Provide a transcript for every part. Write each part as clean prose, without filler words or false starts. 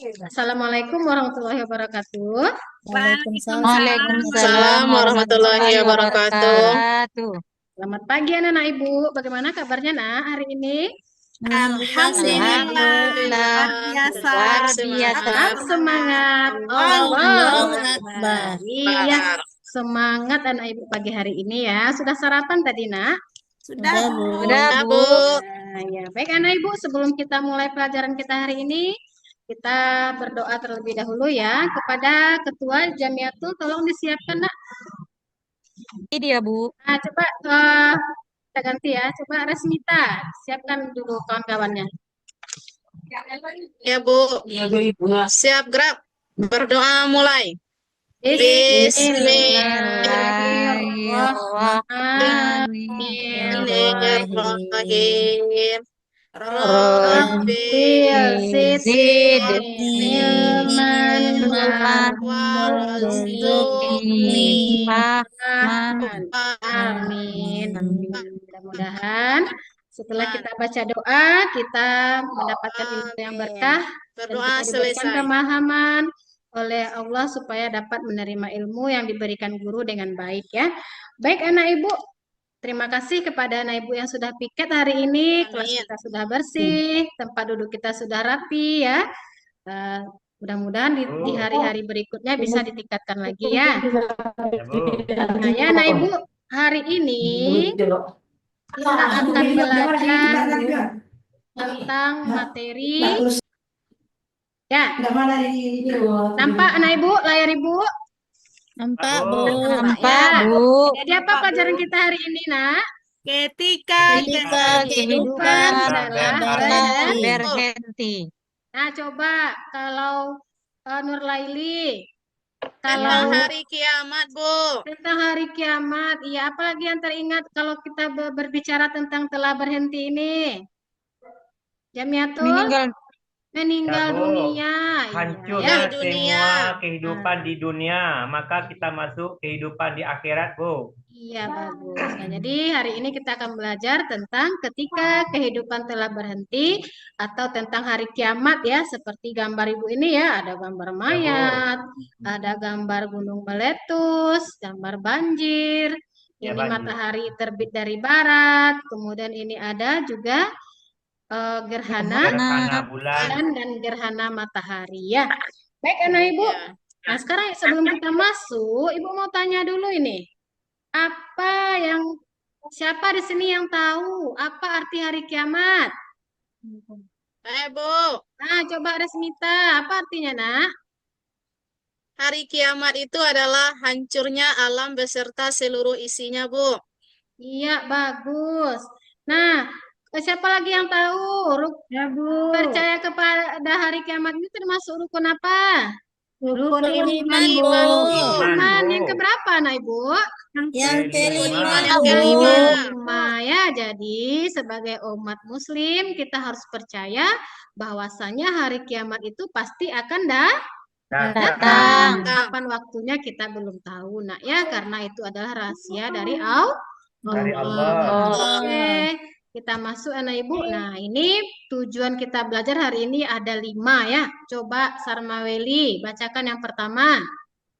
Assalamualaikum warahmatullahi wabarakatuh. Waalaikumsalam Waalaikumsalam warahmatullahi warahmatullahi wabarakatuh. wabarakatuh. Selamat pagi anak-anak Ibu. Bagaimana kabarnya nak hari ini? Alhamdulillah sehat, Bu. Alhamdulillah, Luar biasa. tetap Tetap semangat. semangat. Allahu Allahu Akbar. Akbar. Iya, semangat anak Ibu pagi hari ini ya. Sudah sarapan tadi nak? Sudah, Udah, Bu. Udah, Bu. Ya, baik anak Ibu, sebelum kita mulai pelajaran kita hari ini, kita berdoa terlebih dahulu ya kepada Ketua Jamiatul. Tolong disiapkan nak. Ini dia, Bu. Nah, coba kita ganti ya. Coba Resmita, siapkan dulu kawan-kawannya. Ya, Bu. Siap gerak. Berdoa mulai. Bismillahirrahmanirrahim. Bismillahirrahmanirrahim. Rabbil Zidni ilman ilman warzuqni warahmatan. Amin. Mudah-mudahan setelah kita baca doa, kita mendapatkan ilmu yang berkah dan Berdoa kita diberikan selesai. pemahaman oleh Allah supaya dapat menerima ilmu yang diberikan guru dengan baik ya. Baik anak ibu, terima kasih kepada anak ibu yang sudah piket hari ini. Kelas Amin. kita sudah bersih, tempat duduk kita sudah rapi ya. Mudah-mudahan di hari-hari berikutnya bisa ditingkatkan lagi ya. Nah ya anak ibu, hari ini kita akan belajar tentang materi ya. Nampak anak ibu, layar ibu? Nampak, Bu. Nampak, Ya. Bu. Jadi apa pelajaran kita hari ini nak? Ketika Kehidupan adalah berhenti. Nah coba kalau Nur Laili, Tentang kalau hari kiamat, Bu. tentang hari kiamat, iya apalagi yang teringat kalau kita berbicara tentang telah berhenti ini? Jamiatul meninggal Ya, Bu. dunia. Hancurnya Iya, Di dunia. semua kehidupan di dunia, maka kita masuk kehidupan di akhirat, Bu. iya bagus. Nah, jadi hari ini kita akan belajar tentang ketika kehidupan telah berhenti atau tentang hari kiamat ya, seperti gambar ibu ini ya, ada gambar mayat, ada gambar gunung meletus, gambar banjir, Ya, ini banjir. matahari terbit dari barat, kemudian ini ada juga gerhana Gerhana bulan. dan gerhana matahari ya. Baik anak ibu. Ya. Nah sekarang sebelum kita masuk, ibu mau tanya dulu ini. Siapa di sini yang tahu apa arti hari kiamat? Bu. Nah, coba Resmita, apa artinya, Nak? Hari kiamat itu adalah hancurnya alam beserta seluruh isinya, Bu. Iya, bagus. Nah, siapa lagi yang tahu? Ya, Bu. Percaya kepada hari kiamat ini termasuk rukun apa? Rukun iman, Bu. Iman Bu. yang keberapa, Nah, Ibu? Yang kelima, Bu. kelima. Ya, jadi sebagai umat muslim kita harus percaya bahwasanya hari kiamat itu pasti akan Datang. Kapan waktunya kita belum tahu, nak ya, karena itu adalah rahasia dari Allah. Oke, kita masuk anak ibu. Nah, ini tujuan kita belajar hari ini ada 5 ya. Coba Sarmaweli, bacakan yang pertama.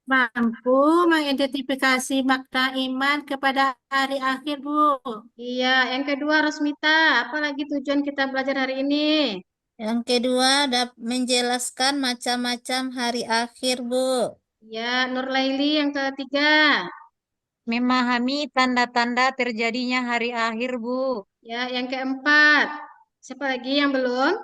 Mampu mengidentifikasi makna iman kepada hari akhir, Bu. Iya, yang kedua Rosmita, apa lagi tujuan kita belajar hari ini? Yang kedua, menjelaskan macam-macam hari akhir, Bu. Ya, Nur Laili yang ketiga. Memahami tanda-tanda terjadinya hari akhir, Bu. Ya, yang keempat. Siapa lagi yang belum?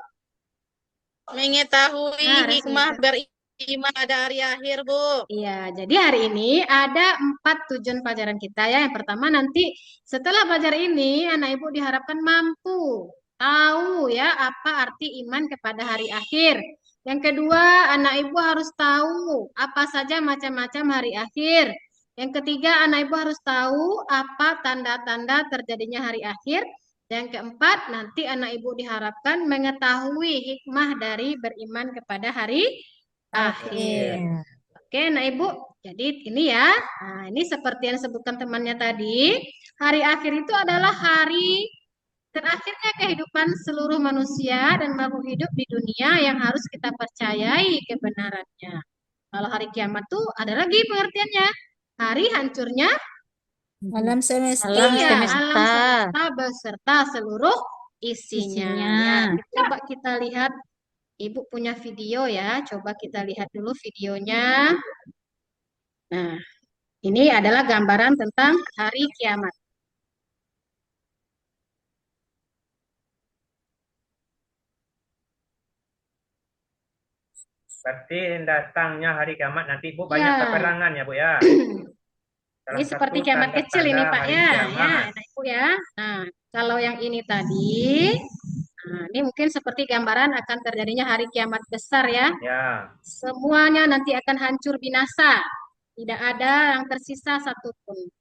Mengetahui Nah, hikmah Resmita. beriman pada hari akhir, Bu. Iya, jadi hari ini ada 4 tujuan pelajaran kita ya. Yang pertama nanti setelah belajar ini, anak ibu diharapkan mampu tahu ya apa arti iman kepada hari akhir. Yang kedua, anak ibu harus tahu apa saja macam-macam hari akhir. Yang ketiga, anak ibu harus tahu apa tanda-tanda terjadinya hari akhir. Yang keempat, nanti anak ibu diharapkan mengetahui hikmah dari beriman kepada hari akhir. Oke, nah Ibu, jadi ini ya. Nah, ini seperti yang disebutkan temannya tadi, hari akhir itu adalah hari Terakhirnya kehidupan seluruh manusia dan makhluk hidup di dunia yang harus kita percayai kebenarannya. Kalau hari kiamat tuh ada lagi pengertiannya. Hari hancurnya Alam semesta. Alam iya, alam semesta. semesta beserta seluruh isinya. Ya, coba kita lihat. Ibu punya video ya. Coba kita lihat dulu videonya. Nah, ini adalah gambaran tentang hari kiamat. Berarti datangnya hari kiamat nanti Bu banyak Ya. peperangan ya Bu ya. Ini Salah seperti satu kiamat kecil ini tanda-tanda Pak hari ya, kiamat. Nah, Ibu ya. Nah, kalau yang ini tadi, nah, ini mungkin seperti gambaran akan terjadinya hari kiamat besar ya. Ya. Semuanya nanti akan hancur binasa. Tidak ada yang tersisa satupun.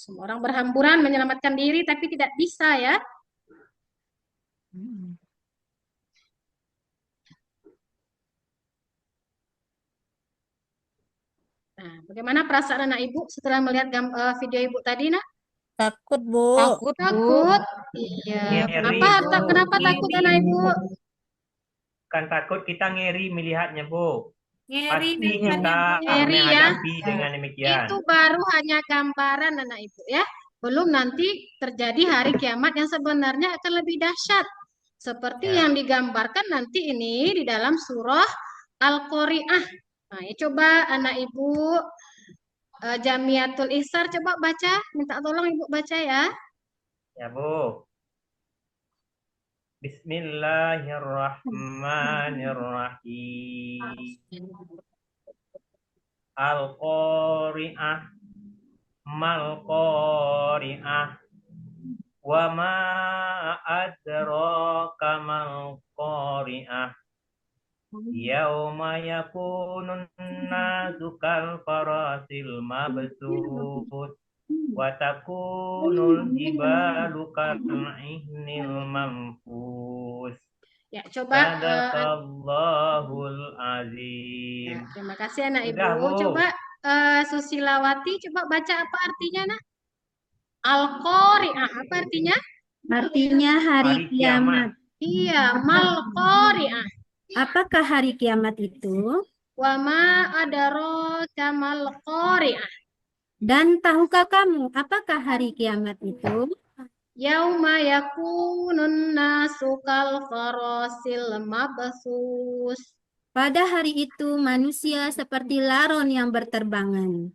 Semua orang berhamburan menyelamatkan diri tapi tidak bisa ya. Nah, bagaimana perasaan anak ibu setelah melihat video ibu tadi, nak? Takut, Bu. Takut, Bu. Takut? Iya. Ngeri, Kenapa Bu. takut anak ibu? Bukan takut, kita ngeri melihatnya Bu. Ngeri Pasti kita Ngeri ya. menghadapi dengan demikian. Itu baru hanya gambaran anak ibu ya. Belum nanti terjadi hari kiamat yang sebenarnya akan lebih dahsyat. Seperti Ya. yang digambarkan nanti ini di dalam surah Al-Qari'ah. Nah, ya coba anak ibu Jamiatul Ihsar coba baca. Minta tolong ibu baca ya. Ya Bu. Bismillahirrahmanirrahim. Al-Qari'ah. Mal-Qari'ah. Wa ma adraka mal-Qari'ah. Yauma yakunun nasu kal farasil mabsus wa takunul jibalu kal ihnil manfus. Ya, coba Sadaqallahul azim. ya, terima kasih anak ibu. Udah, Bu. Coba Susilawati coba baca apa artinya, nak? Al-Qari'ah apa artinya? Artinya hari Hari kiamat. Iya, mal-Qari'ah. Apakah hari kiamat itu? Wa ma adraka mal-Qari'ah. Dan tahukah kamu apakah hari kiamat itu? Yauma yakunun nasu kal farasil mabsus. Pada hari itu manusia seperti laron yang berterbangan.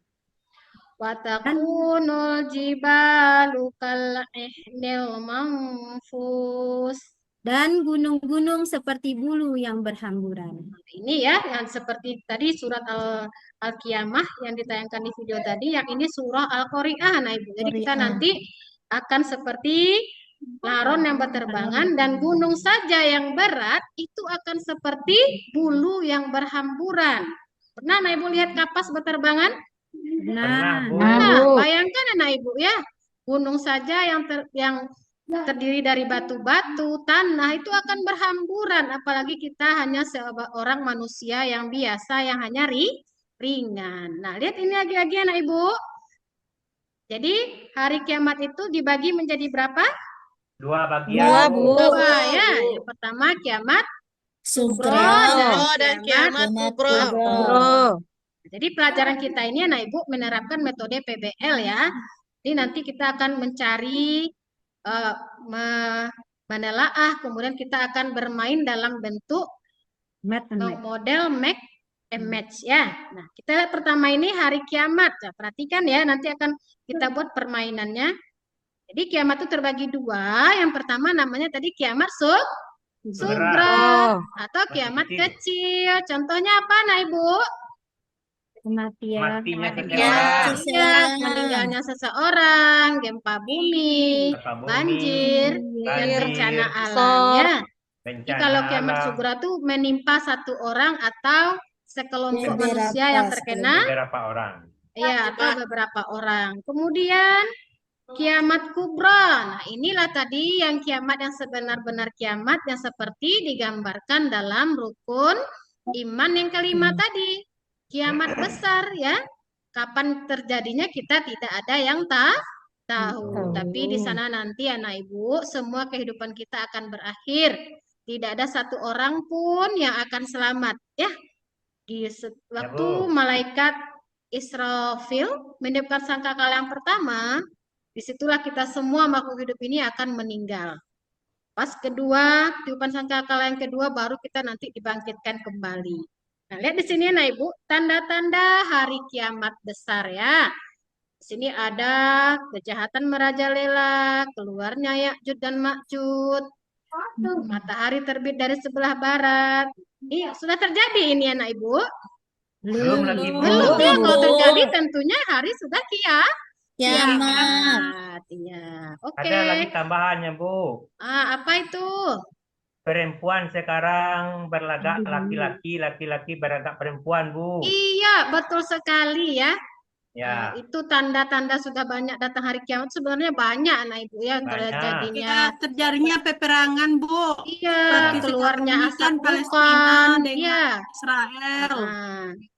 Wa takunul jibalu kal ihnil manfus. Dan gunung-gunung seperti bulu yang berhamburan. Ini ya yang seperti tadi surat Al-Qiyamah yang ditayangkan di video tadi, yang ini surah Al-Qari'ah. Nah, Ibu. Jadi kita nanti akan seperti laron yang berterbangan, dan gunung saja yang berat itu akan seperti bulu yang berhamburan. Pernah anak Ibu lihat kapas berterbangan? Pernah, Bu. Nah, bayangkan anak Ibu ya, gunung saja yang terdiri dari batu-batu, tanah itu akan berhamburan, apalagi kita hanya seorang manusia yang biasa yang hanya ringan. Nah, lihat ini lagi-lagi anak Ibu. Jadi hari kiamat itu dibagi menjadi berapa? Dua bagian, Dua, Bu. Bu. Dua ya. Yang pertama kiamat Sugro dan kiamat kubro. Bro. Jadi pelajaran kita ini anak Ibu menerapkan metode PBL ya. Jadi nanti kita akan mencari menelaah, kemudian kita akan bermain dalam bentuk model make and match ya. Nah, kita lihat pertama ini hari kiamat. Nah, perhatikan ya, nanti akan kita buat permainannya. Jadi kiamat itu terbagi dua. Yang pertama namanya tadi kiamat sugro atau kiamat kecil. Contohnya apa, nah Ibu? Kematian. Matinya Ya, seseorang. meninggalnya seseorang, gempa bumi, banjir, dan bencana alam ya. Jadi kalau kiamat sugro itu menimpa satu orang atau sekelompok manusia yang terkena, beberapa orang. ya, atau beberapa orang. Kemudian kiamat kubra. Nah, inilah tadi yang kiamat yang sebenar-benar kiamat yang seperti digambarkan dalam rukun iman yang kelima tadi. Kiamat besar ya. Kapan terjadinya kita tidak ada yang tahu. Tapi di sana nanti anak ibu, semua kehidupan kita akan berakhir. Tidak ada satu orang pun yang akan selamat ya. Waktu Bu. malaikat Israfil meniupkan sangkakala yang pertama, disitulah kita semua makhluk hidup ini akan meninggal. Pas kedua, tiupan sangkakala yang kedua baru kita nanti dibangkitkan kembali. Nah, lihat di sini nah Ibu, tanda-tanda hari kiamat besar ya. Di sini ada kejahatan merajalela, keluarnya Ya'juj dan Ma'juj, matahari terbit dari sebelah barat. Iya, sudah terjadi ini anak Ibu. Belum lagi, Bu. Belum ya, Bu. kalau terjadi tentunya hari sudah Kiamat. kiamat. Iya, oke. Ada lagi tambahannya, Bu. Apa itu? Perempuan sekarang berlagak laki-laki, laki-laki berlagak perempuan, Bu. Iya, betul sekali ya. Ya, Itu tanda-tanda sudah banyak datang hari kiamat. Sebenarnya banyak anak ibu ya Banyak. terjadinya. Ya, terjadinya peperangan, Bu. Iya, Seperti keluarnya sekarang ini asap kan Palestina vulkan. dengan Iya. Israel.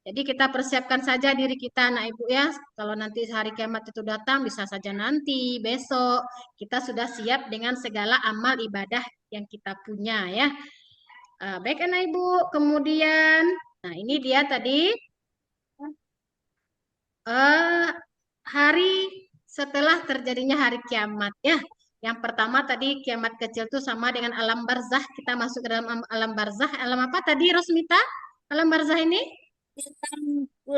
Jadi kita persiapkan saja diri kita anak ibu ya. Kalau nanti hari kiamat itu datang, bisa saja nanti, besok. Kita sudah siap dengan segala amal ibadah yang kita punya ya. Baik anak ibu. Kemudian, nah ini dia tadi hari setelah terjadinya hari kiamat ya. Yang pertama tadi kiamat kecil itu sama dengan alam barzah. Kita masuk ke dalam alam barzah. Alam apa tadi Rosmita? Alam barzah ini?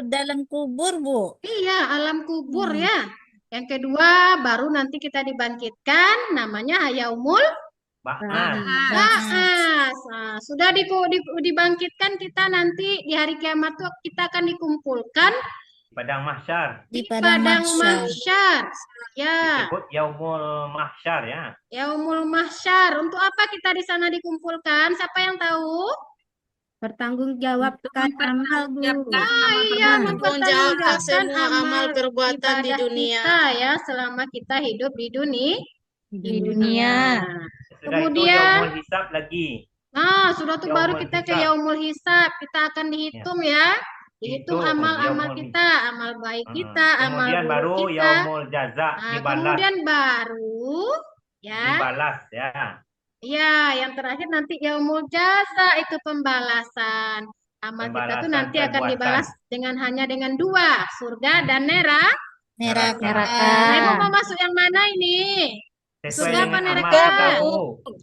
Dalam kubur, Bu. Iya, alam kubur ya. Yang kedua baru nanti kita dibangkitkan namanya yaumul Ba'as. ba'as. Nah, sudah dibangkitkan kita nanti di hari kiamat tuh kita akan dikumpulkan Padang mahsyar. Di padang padang mahsyar. mahsyar. Ya, Disebut Yaumul Mahsyar ya. yaumul mahsyar. Untuk apa kita di sana dikumpulkan? Siapa yang tahu? Pertanggungjawabkan amal, Bu. Iya, Mempertanggungjawabkan mempertanggungjawabkan semua amal perbuatan di ibadah dunia. kita ya selama kita hidup di dunia. Di dunia. Sesudah Kemudian, itu Yaumul Hisab lagi. nah sudah tuh baru Yaumul kita ke hisab. yaumul hisab. Kita akan dihitung ya. Dihitung Dihitung, amal-amal yaumul kita, amal baik kita, amal Kemudian baru buruk kita. Yaumul Jaza Nah, dibalas. kemudian baru ya. Dibalas ya. Iya, yang terakhir nanti yaumul jaza itu pembalasan. Amal kita tuh Pembalasan nanti akan perbuatan. dibalas hanya dengan dua, surga dan neraka. Neraka. Nah, ibu mau masuk yang mana ini? Sesuai Surga apa dengan amal neraka? kita, Bu.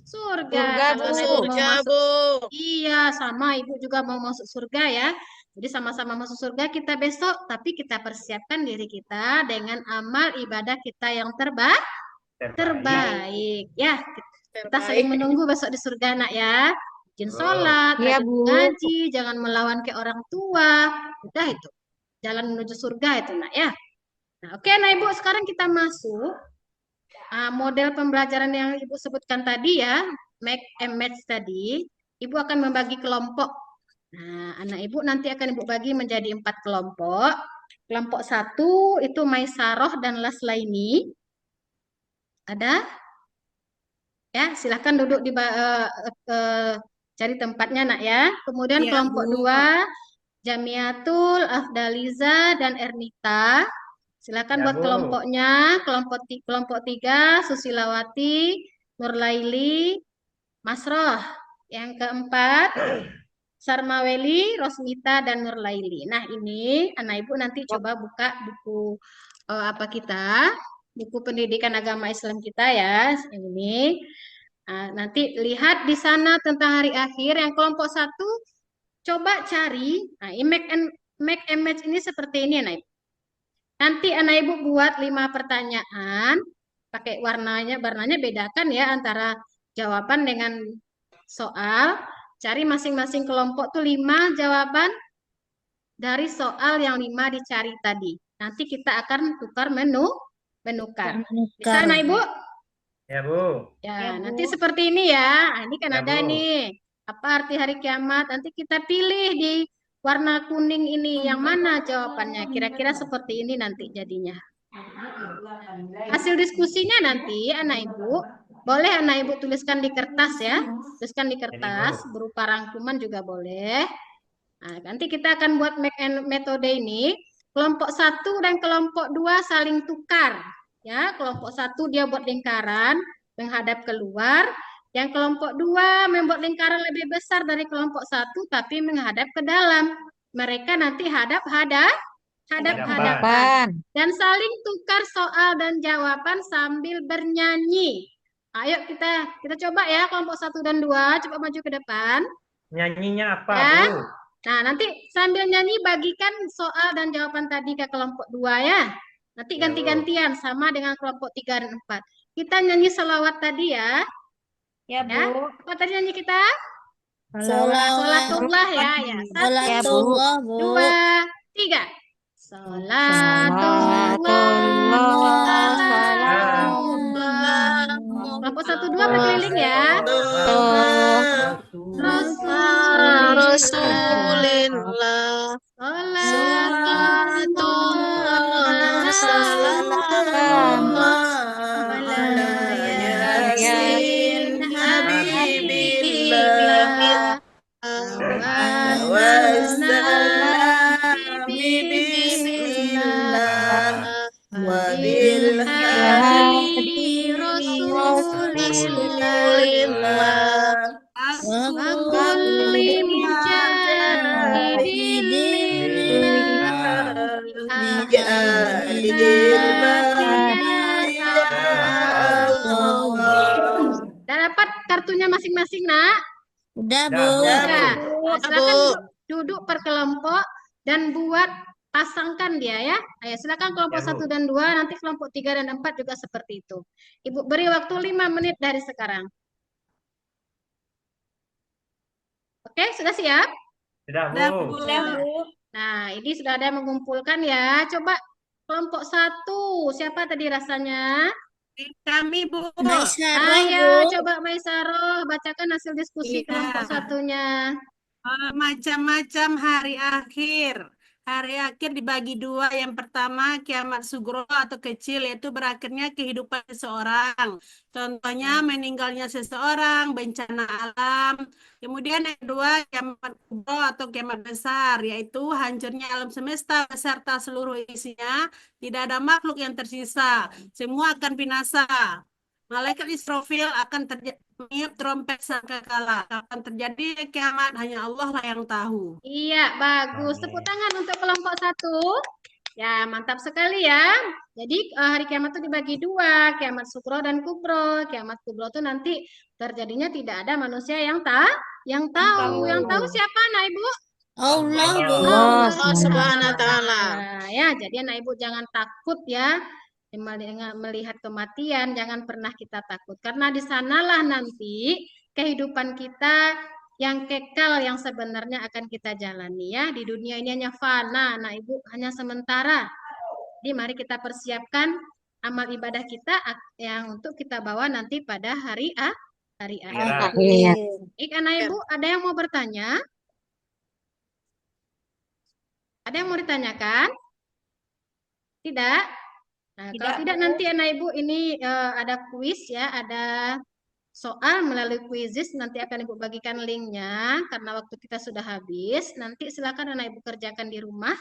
Surga. Surga, Kalau Bu. ibu mau Surga, masuk, Bu. iya sama ibu juga mau masuk surga ya. Jadi sama-sama masuk surga kita besok, tapi kita persiapkan diri kita dengan amal ibadah kita yang terbaik. Ya, kita saling menunggu besok di surga nak ya. Rajin sholat, Iya, rajin Bu. ngaji, jangan melawan ke orang tua. Udah itu. Jalan menuju surga itu nak ya. Nah, oke, nah Ibu sekarang kita masuk model pembelajaran yang Ibu sebutkan tadi ya, make and match tadi. Ibu akan membagi kelompok. Nah, anak Ibu nanti akan Ibu bagi menjadi 4 kelompok. Kelompok 1 itu Maisaroh dan Laslaini. Ada? Ya, silahkan duduk di cari tempatnya nak ya. Kemudian Iya, kelompok Bu. 2 Jamiatul, Afdaliza dan Ernita. Silakan Ya, buat Bu. kelompoknya. Kelompok 3 Susilawati, Nurlaili, Masroh. Yang keempat Sarmaweli, Rosmita dan Nurlaili. Nah, ini anak Ibu nanti coba buka buku buku pendidikan agama Islam kita ya, ini. Nah, nanti lihat di sana tentang hari akhir. Yang kelompok 1 coba cari. Nah, make and match ini seperti ini anak Ibu. Nanti anak Ibu buat 5 pertanyaan. Pakai warnanya bedakan ya antara jawaban dengan soal. Cari masing-masing kelompok tuh 5 jawaban dari soal yang 5 dicari tadi. Nanti kita akan tukar menukar. Bisa anak Ibu? Ya, Bu. Ya, Ya, Bu. nanti seperti ini ya. Nah, ini kan Ya, ada Bu. nih. Apa arti hari kiamat? Nanti kita pilih di warna kuning ini yang mana jawabannya. Kira-kira seperti ini nanti jadinya. Hasil diskusinya nanti anak ibu, boleh anak ibu tuliskan di kertas ya. Tuliskan di kertas, berupa rangkuman juga boleh. Nah, nanti kita akan buat metode ini. Kelompok 1 dan kelompok 2 saling tukar. Ya, kelompok 1 dia buat lingkaran menghadap keluar. Yang kelompok 2 membuat lingkaran lebih besar dari kelompok 1 tapi menghadap ke dalam. Mereka nanti hadap-hadapan dan saling tukar soal dan jawaban sambil bernyanyi. Ayo kita coba ya kelompok 1 dan 2, coba maju ke depan. Nyanyinya apa, Ya. Bu? Nah, nanti sambil nyanyi bagikan soal dan jawaban tadi ke kelompok 2 ya. Nanti Ya, Bu. ganti-gantian sama dengan kelompok 3 dan 4. Kita nyanyi selawat tadi ya. Ya, Ya. Bu. Apa tadi nyanyi kita? Salawat. Sholatullah ya. Ya. 1, Salatullah, Bu. 2, 3. Sholatullah. Kelompok 1, 2 berkeliling ya. Rasulillah. Salatullah, salamullah ala Yasin Habibillah wabil hadi Rasulillah wa kulli Udah dapat kartunya masing-masing, Nak? Udah, Udah, Bu. Bu. Nah, silakan Bu. duduk per kelompok dan buat pasangkan dia ya. Ayo silakan kelompok Ya, Bu. 1 dan 2, nanti kelompok 3 dan 4 juga seperti itu. Ibu beri waktu 5 menit dari sekarang. Oke, sudah siap? Sudah, Bu. Udah, Bu. Nah, ini sudah ada yang mengumpulkan ya. Coba kelompok 1, siapa tadi rasanya? Kami, Bu. Maisarah, Ayo, Bu. coba Maisaroh bacakan hasil diskusi Iya. kelompok 1-nya. Macam-macam hari akhir. Hari akhir dibagi dua. Yang pertama kiamat sugro atau kecil, yaitu berakhirnya kehidupan seseorang. Contohnya meninggalnya seseorang, bencana alam. Kemudian yang kedua kiamat kubro atau kiamat besar, yaitu hancurnya alam semesta beserta seluruh isinya. Tidak ada makhluk yang tersisa. Semua akan binasa. Malaikat Israfil akan meniup trompet sangkakala. Kapan terjadi kiamat hanya Allah lah yang tahu. Iya, bagus. Tepuk tangan untuk kelompok 1. Ya, mantap sekali ya. Jadi hari kiamat itu dibagi dua, kiamat sukro dan kubro. Kiamat kubro itu nanti terjadinya tidak ada manusia yang tahu. Yang tahu siapa, Nah, Ibu? Allah, Bu. Allah Subhanahu wa ta'ala. Nah, ya, jadi anak ibu jangan takut ya melihat kematian, jangan pernah kita takut karena di sanalah nanti kehidupan kita yang kekal yang sebenarnya akan kita jalani ya. Di dunia ini hanya fana, anak ibu, hanya sementara. Jadi mari kita persiapkan amal ibadah kita yang untuk kita bawa nanti pada hari akhir. Anak ibu, ada yang mau bertanya? Ada yang mau ditanyakan? Tidak? Nah, kalau tidak nanti anak ibu ini ada kuis ya, ada soal melalui kuisis, nanti akan ibu bagikan linknya karena waktu kita sudah habis. Nanti silakan anak ibu kerjakan di rumah.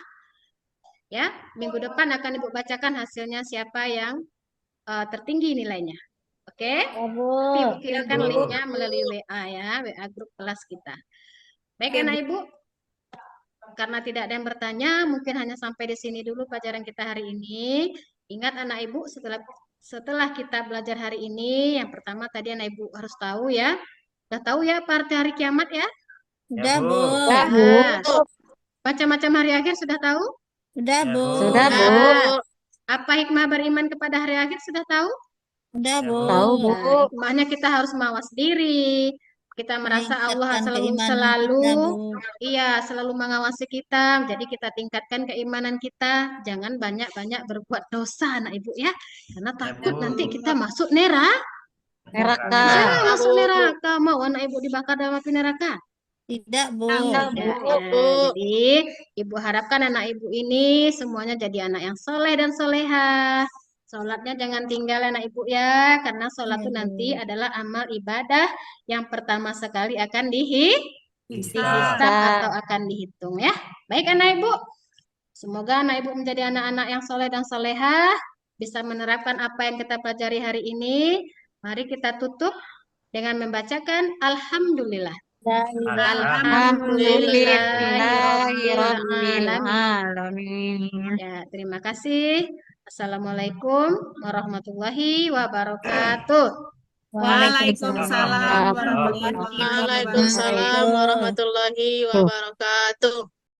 Ya, minggu depan akan ibu bacakan hasilnya siapa yang tertinggi nilainya. Oke? Nanti ibu kirimkan linknya melalui WA ya, WA grup kelas kita. Baik anak ibu. Karena tidak ada yang bertanya, mungkin hanya sampai di sini dulu pelajaran kita hari ini. Ingat anak ibu, setelah kita belajar hari ini, yang pertama tadi anak ibu harus tahu ya. Udah tahu ya apa arti hari kiamat ya? Udah, Bu. Nah, macam-macam hari akhir sudah tahu? Udah, Bu. Nah, apa hikmah beriman kepada hari akhir sudah tahu? Udah, Bu. Nah, hikmahnya kita harus mawas diri. Kita merasa Allah Meningkatkan selalu keimanan kita, Bu. selalu mengawasi kita. Jadi kita tingkatkan keimanan kita. Jangan banyak-banyak berbuat dosa, anak ibu ya. Karena takut Bu. nanti kita masuk neraka. Neraka. Masuk neraka. Mau anak ibu dibakar dalam api neraka? Tidak, Bu. Tidak, ya. Jadi ibu harapkan anak ibu ini semuanya jadi anak yang soleh dan soleha. Sholatnya jangan tinggal anak ibu ya, karena sholat itu nanti adalah amal ibadah yang pertama sekali akan dihisab atau akan dihitung ya. Baik anak ibu, semoga anak ibu menjadi anak-anak yang soleh dan solehah, bisa menerapkan apa yang kita pelajari hari ini. Mari kita tutup dengan membacakan Alhamdulillah. Ya, terima kasih. Assalamualaikum warahmatullahi wabarakatuh. Waalaikumsalam warahmatullahi Waalaikumsalam warahmatullahi wabarakatuh.